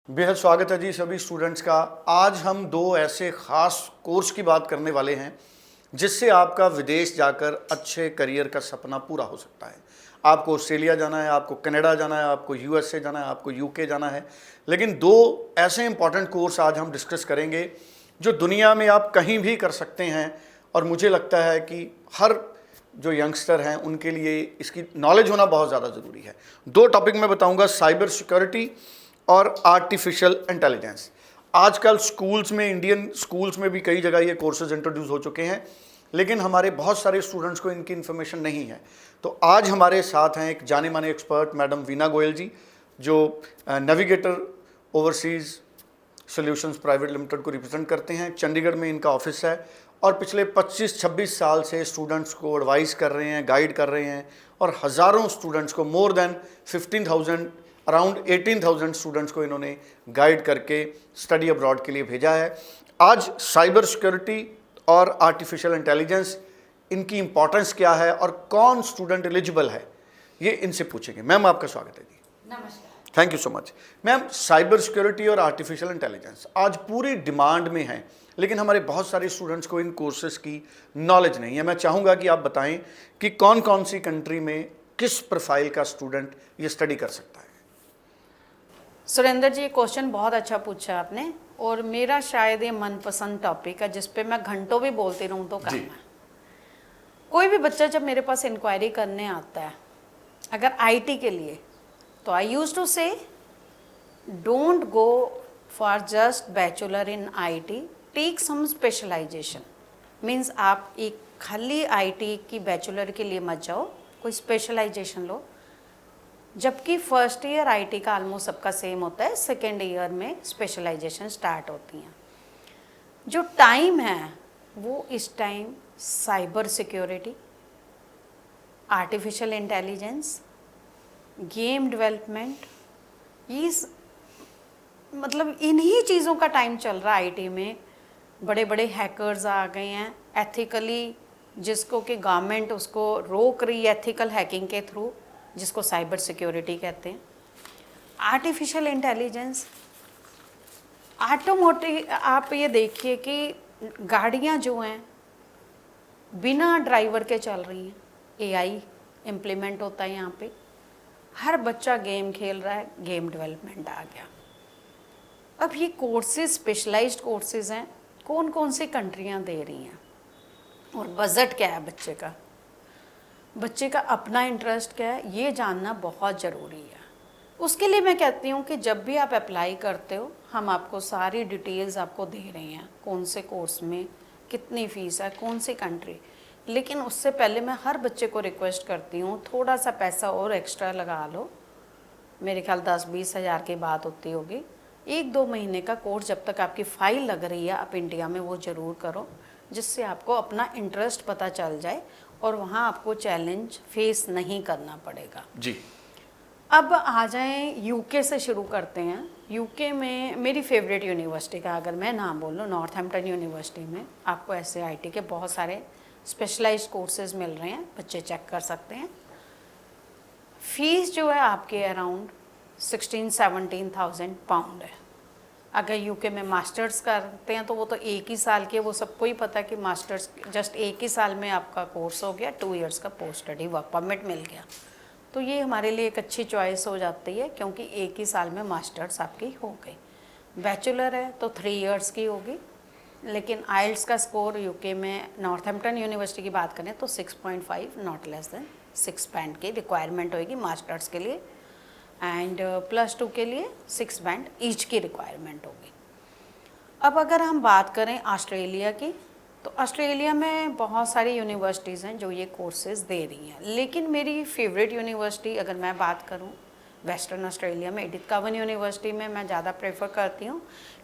बेहद स्वागत है जी सभी स्टूडेंट्स का। आज हम दो ऐसे ख़ास कोर्स की बात करने वाले हैं जिससे आपका विदेश जाकर अच्छे करियर का सपना पूरा हो सकता है। आपको ऑस्ट्रेलिया जाना है, आपको कनाडा जाना है, आपको यूएसए जाना है, आपको यूके जाना है, लेकिन दो ऐसे इंपॉर्टेंट कोर्स आज हम डिस्कस करेंगे जो दुनिया में आप कहीं भी कर सकते हैं। और मुझे लगता है कि हर जो यंगस्टर हैं उनके लिए इसकी नॉलेज होना बहुत ज़्यादा ज़रूरी है। दो टॉपिक मैं बताऊंगा, साइबर सिक्योरिटी और आर्टिफिशियल इंटेलिजेंस। आजकल स्कूल्स में, इंडियन स्कूल्स में भी कई जगह ये कोर्सेज इंट्रोड्यूस हो चुके हैं, लेकिन हमारे बहुत सारे स्टूडेंट्स को इनकी इन्फॉर्मेशन नहीं है। तो आज हमारे साथ हैं एक जाने माने एक्सपर्ट मैडम वीना गोयल जी, जो navigator overseas solutions private limited को रिप्रेजेंट करते हैं। चंडीगढ़ में इनका ऑफिस है और पिछले 25-26 साल से स्टूडेंट्स को एडवाइस कर रहे हैं, गाइड कर रहे हैं और हज़ारों स्टूडेंट्स को, मोर देन 15,000, अराउंड 18,000 स्टूडेंट्स को इन्होंने गाइड करके स्टडी अब्रॉड के लिए भेजा है। आज साइबर सिक्योरिटी और आर्टिफिशियल इंटेलिजेंस, इनकी इंपॉर्टेंस क्या है और कौन स्टूडेंट एलिजिबल है, ये इनसे पूछेंगे। मैम आपका स्वागत है जी। नमस्कार। Thank you so much. Ma'am, cyber security और आर्टिफिशियल इंटेलिजेंस आज पूरी डिमांड में है, लेकिन हमारे बहुत सारे स्टूडेंट्स को इन कोर्सेज की नॉलेज नहीं है। मैं चाहूँगा कि आप बताएं कि कौन कौन सी कंट्री में किस प्रोफाइल का स्टूडेंट ये स्टडी कर सकता है। सुरेंद्र जी, ये क्वेश्चन बहुत अच्छा पूछा आपने और मेरा शायद ये मनपसंद टॉपिक है जिस पे मैं घंटों भी बोलती रहूँ तो काम है। कोई भी बच्चा जब मेरे पास इंक्वायरी करने आता है अगर आईटी के लिए, तो I use to say don't go for just bachelor in IT, take some specialization. Means आप एक खाली आईटी की बैचलर के लिए मत जाओ, कोई स्पेशलाइजेशन लो। जबकि फर्स्ट ईयर आईटी का ऑलमोस्ट सबका सेम होता है, सेकेंड ईयर में स्पेशलाइजेशन स्टार्ट होती हैं। जो टाइम है वो इस time cyber security, artificial intelligence, game development, ये मतलब इन्हीं चीज़ों का टाइम चल रहा है आईटी में। बड़े बड़े हैकर्स आ गए हैं एथिकली, जिसको कि गवर्नमेंट उसको रोक रही है एथिकल हैकिंग के थ्रू, जिसको साइबर सिक्योरिटी कहते हैं। आर्टिफिशियल इंटेलिजेंस, ऑटोमोटिव, आप ये देखिए कि गाड़ियाँ जो हैं बिना ड्राइवर के चल रही हैं, एआई इम्प्लीमेंट होता है यहाँ पे। हर बच्चा गेम खेल रहा है, गेम डेवलपमेंट आ गया। अब ये कोर्सेज स्पेशलाइज्ड कोर्सेज हैं, कौन कौन सी कंट्रियाँ दे रही हैं और बजट क्या है बच्चे का, बच्चे का अपना इंटरेस्ट क्या है, ये जानना बहुत ज़रूरी है। उसके लिए मैं कहती हूँ कि जब भी आप अप्लाई करते हो, हम आपको सारी डिटेल्स आपको दे रहे हैं, कौन से कोर्स में कितनी फ़ीस है, कौन सी कंट्री। लेकिन उससे पहले मैं हर बच्चे को रिक्वेस्ट करती हूँ, थोड़ा सा पैसा और एक्स्ट्रा लगा लो। मेरे ख्याल 10-20 हज़ार की बात होती होगी। 1-2 महीने का कोर्स, जब तक आपकी फ़ाइल लग रही है आप इंडिया में, वो ज़रूर करो, जिससे आपको अपना इंटरेस्ट पता चल जाए और वहाँ आपको चैलेंज फेस नहीं करना पड़ेगा जी। अब आ जाएं, यूके से शुरू करते हैं। यूके में मेरी फेवरेट यूनिवर्सिटी का अगर मैं नाम बोलूँ, नॉर्थहैम्पटन यूनिवर्सिटी में आपको ऐसे आईटी के बहुत सारे स्पेशलाइज्ड कोर्सेज मिल रहे हैं, बच्चे चेक कर सकते हैं। फीस जो है आपके अराउंड 16-17,000 पाउंड है। अगर यूके में मास्टर्स करते हैं तो वो तो 1 ही साल के, वो सबको ही पता है कि मास्टर्स जस्ट 1 ही साल में आपका कोर्स हो गया, 2 इयर्स का पोस्ट स्टडी वर्क परमिट मिल गया। तो ये हमारे लिए एक अच्छी चॉइस हो जाती है, क्योंकि 1 ही साल में मास्टर्स आपकी हो गई। बैचलर है तो 3 इयर्स की होगी, लेकिन आइल्स का स्कोर यूके में नॉर्थहैम्पटन यूनिवर्सिटी की बात करें तो 6.5, नॉट लेस देन 6 बैंड की रिक्वायरमेंट होगी मास्टर्स के लिए, एंड +2 के लिए 6 बैंड ईच की रिक्वायरमेंट होगी। अब अगर हम बात करें ऑस्ट्रेलिया की, तो ऑस्ट्रेलिया में बहुत सारी यूनिवर्सिटीज़ हैं जो ये कोर्सेज दे रही हैं, लेकिन मेरी फेवरेट यूनिवर्सिटी अगर मैं बात करूं, वेस्टर्न ऑस्ट्रेलिया में एडिथ कार्वन यूनिवर्सिटी में मैं ज़्यादा प्रेफर करती हूं,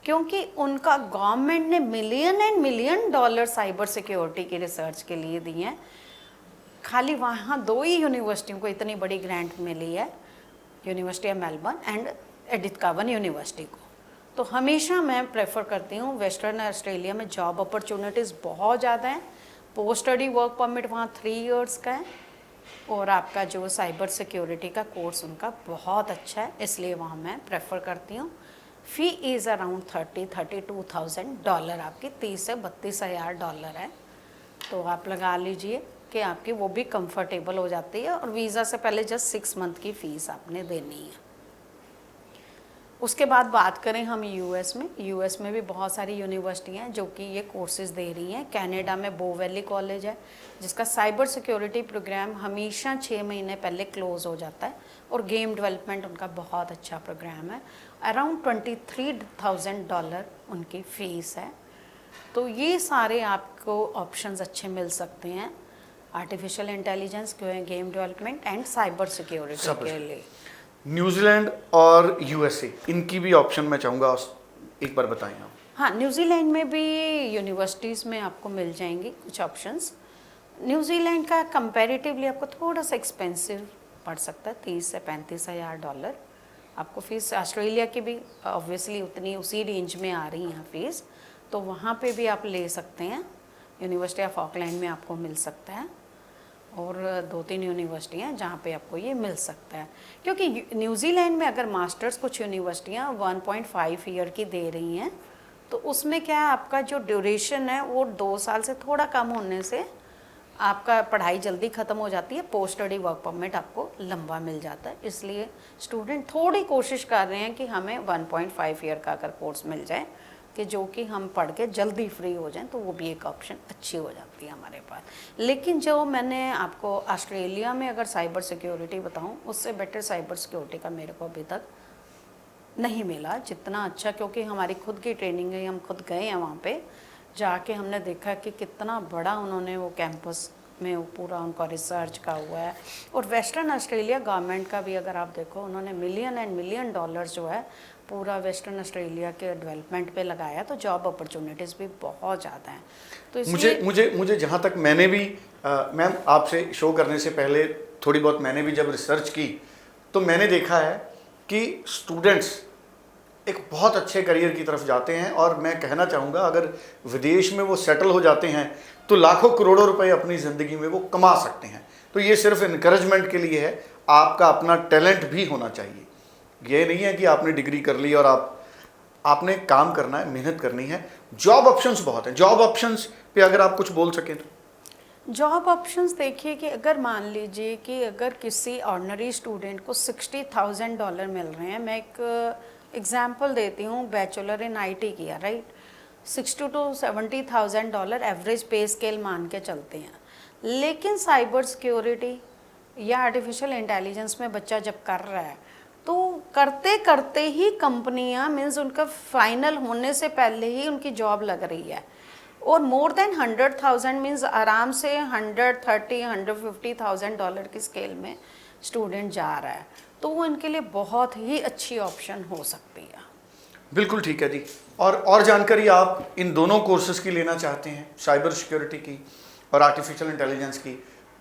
क्योंकि उनका गवर्नमेंट ने million and million dollar cyber security की रिसर्च के लिए दिए हैं। खाली वहाँ 2 ही यूनिवर्सिटियों को इतनी बड़ी ग्रांट मिली है, university of Melbourne and Edith carbon university को। तो हमेशा मैं प्रेफर करती हूँ, वेस्टर्न ऑस्ट्रेलिया में जॉब अपॉर्चुनिटीज़ बहुत ज़्यादा हैं, पोस्ट स्टडी वर्क परमिट वहाँ 3 इयर्स का है, और आपका जो साइबर सिक्योरिटी का कोर्स उनका बहुत अच्छा है, इसलिए वहाँ मैं प्रेफर करती हूँ। फ़ी इज़ अराउंड $32,000, आपकी $30,000 से $32,000 है। तो आप लगा लीजिए कि आपकी वो भी कंफर्टेबल हो जाती है, और वीज़ा से पहले जस्ट 6 मंथ की फ़ीस आपने देनी है। उसके बाद बात करें हम यूएस में भी बहुत सारी यूनिवर्सिटी हैं जो कि ये कोर्सेज़ दे रही हैं। कनाडा में बो वैली कॉलेज है जिसका साइबर सिक्योरिटी प्रोग्राम हमेशा 6 महीने पहले क्लोज़ हो जाता है, और गेम डेवलपमेंट उनका बहुत अच्छा प्रोग्राम है। अराउंड $23,000 उनकी फ़ीस है। तो ये सारे आपको ऑप्शंस अच्छे मिल सकते हैं artificial intelligence, game development and cyber security के लिए। न्यूजीलैंड और यूएसए, इनकी भी ऑप्शन मैं चाहूँगा एक बार बताएं आप। हाँ, न्यूजीलैंड में भी यूनिवर्सिटीज़ में आपको मिल जाएंगी कुछ ऑप्शंस। न्यूजीलैंड का कंपैरेटिवली आपको थोड़ा सा एक्सपेंसिव पड़ सकता है, $30,000 से $35,000 आपको फ़ीस। ऑस्ट्रेलिया की भी ऑब्वियसली उतनी उसी रेंज में आ रही है फ़ीस, तो वहाँ पे भी आप ले सकते हैं। यूनिवर्सिटी ऑफ ऑकलैंड में आपको मिल सकता है, और 2-3 यूनिवर्सिटी हैं जहाँ पे आपको ये मिल सकता है। क्योंकि न्यूजीलैंड में अगर मास्टर्स कुछ यूनिवर्सिटियाँ 1.5 ईयर की दे रही हैं, तो उसमें क्या है, आपका जो ड्यूरेशन है वो 2 साल से थोड़ा कम होने से आपका पढ़ाई जल्दी ख़त्म हो जाती है, पोस्ट स्टडी वर्क परमिट आपको लंबा मिल जाता है। इसलिए स्टूडेंट थोड़ी कोशिश कर रहे हैं कि हमें 1.5 ईयर का अगर कोर्स मिल जाए कि जो कि हम पढ़ के जल्दी फ्री हो जाएं, तो वो भी एक ऑप्शन अच्छी हो जाती है हमारे पास। लेकिन जो मैंने आपको ऑस्ट्रेलिया में अगर साइबर सिक्योरिटी बताऊं, उससे बेटर साइबर सिक्योरिटी का मेरे को अभी तक नहीं मिला जितना अच्छा, क्योंकि हमारी खुद की ट्रेनिंग है, हम खुद गए हैं वहाँ पे जाके, हमने देखा कि कितना बड़ा उन्होंने वो कैंपस में वो पूरा उनका रिसर्च का हुआ है। और वेस्टर्न ऑस्ट्रेलिया गवर्नमेंट का भी अगर आप देखो, उन्होंने $मिलियन एंड मिलियन जो है पूरा वेस्टर्न ऑस्ट्रेलिया के डेवलपमेंट पे लगाया, तो जॉब अपॉर्चुनिटीज़ भी बहुत ज़्यादा हैं। तो इसलिए मुझे जहाँ तक मैंने भी मैम आपसे शो करने से पहले थोड़ी बहुत मैंने भी जब रिसर्च की, तो मैंने देखा है कि स्टूडेंट्स एक बहुत अच्छे करियर की तरफ जाते हैं, और मैं कहना चाहूँगा अगर विदेश में वो सेटल हो जाते हैं तो लाखों करोड़ों रुपए अपनी ज़िंदगी में वो कमा सकते हैं। तो ये सिर्फ इनकरेजमेंट के लिए है, आपका अपना टैलेंट भी होना चाहिए। ये नहीं है कि आपने डिग्री कर ली और आपने काम करना है, मेहनत करनी है। जॉब ऑप्शंस बहुत हैं, जॉब ऑप्शंस पे अगर आप कुछ बोल सकें तो। जॉब ऑप्शंस देखिए कि अगर मान लीजिए कि अगर किसी ऑर्डिनरी स्टूडेंट को $60,000 मिल रहे हैं, मैं एक एग्जाम्पल देती हूँ, बैचलर इन आईटी किया, राइट, $60,000 to $70,000 एवरेज पे स्केल मान के चलते हैं। लेकिन साइबर सिक्योरिटी या आर्टिफिशियल इंटेलिजेंस में बच्चा जब कर रहा है, तो करते करते ही कंपनियां मीन्स उनका फाइनल होने से पहले ही उनकी जॉब लग रही है, और मोर देन 100,000 मीन्स आराम से $130,000-150,000 की स्केल में स्टूडेंट जा रहा है, तो वो इनके लिए बहुत ही अच्छी ऑप्शन हो सकती है। बिल्कुल ठीक है जी। और जानकारी आप इन दोनों कोर्सेज की लेना चाहते हैं, साइबर सिक्योरिटी की और आर्टिफिशियल इंटेलिजेंस की,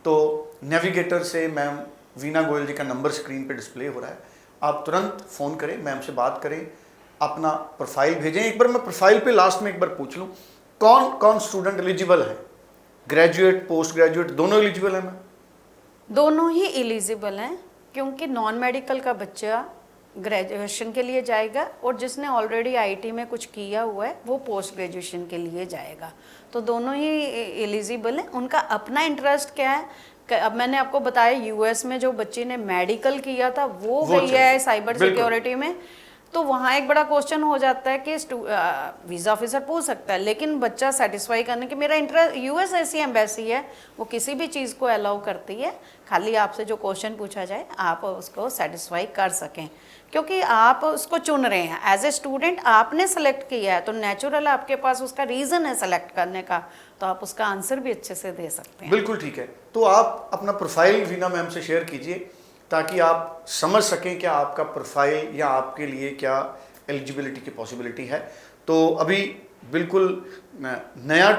तो नेविगेटर से मैम वीना गोयल जी का नंबर स्क्रीन पे डिस्प्ले हो रहा है, आप तुरंत फ़ोन करें, मैम से बात करें, अपना प्रोफाइल भेजें। एक बार मैं प्रोफाइल पे लास्ट में एक बार पूछ लूँ, कौन कौन स्टूडेंट एलिजिबल है? ग्रेजुएट, पोस्ट ग्रेजुएट दोनों एलिजिबल हैं मैम? दोनों ही एलिजिबल हैं, क्योंकि नॉन मेडिकल का बच्चा ग्रेजुएशन के लिए जाएगा, और जिसने ऑलरेडी आईटी में कुछ किया हुआ है वो पोस्ट ग्रेजुएशन के लिए जाएगा। तो दोनों ही एलिजिबल हैं। उनका अपना इंटरेस्ट क्या है, अब मैंने आपको बताया यूएस में जो बच्चे ने मेडिकल किया था वो गई है साइबर सिक्योरिटी में, तो वहाँ एक बड़ा क्वेश्चन हो जाता है कि वीज़ा ऑफिसर पूछ सकता है, लेकिन बच्चा सेटिस्फाई करने के मेरा इंटरेस्ट, यूएस ऐसी एम्बेसी है वो किसी भी चीज़ को अलाउ करती है, खाली आपसे जो क्वेश्चन पूछा जाए आप उसको सेटिस्फाई कर सकें, क्योंकि आप उसको चुन रहे हैं एज ए स्टूडेंट, आपने सेलेक्ट किया है, तो नेचुरल आपके पास उसका रीज़न है सेलेक्ट करने का, तो आप उसका आंसर भी अच्छे से दे सकते हैं। बिल्कुल ठीक है। तो आप अपना प्रोफाइल वीना मैम से शेयर कीजिए ताकि आप समझ सकें क्या आपका प्रोफाइल या आपके लिए क्या एलिजिबिलिटी की पॉसिबिलिटी है। तो अभी बिल्कुल नया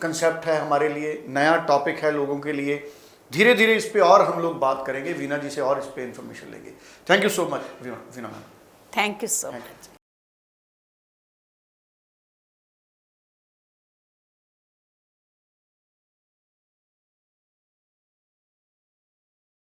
कंसेप्ट है हमारे लिए, नया टॉपिक है लोगों के लिए। धीरे धीरे इस पे और हम लोग बात करेंगे, वीना जी से और इस पे इंफॉर्मेशन लेंगे। Thank you so much Veena ma'am. Thank you so much.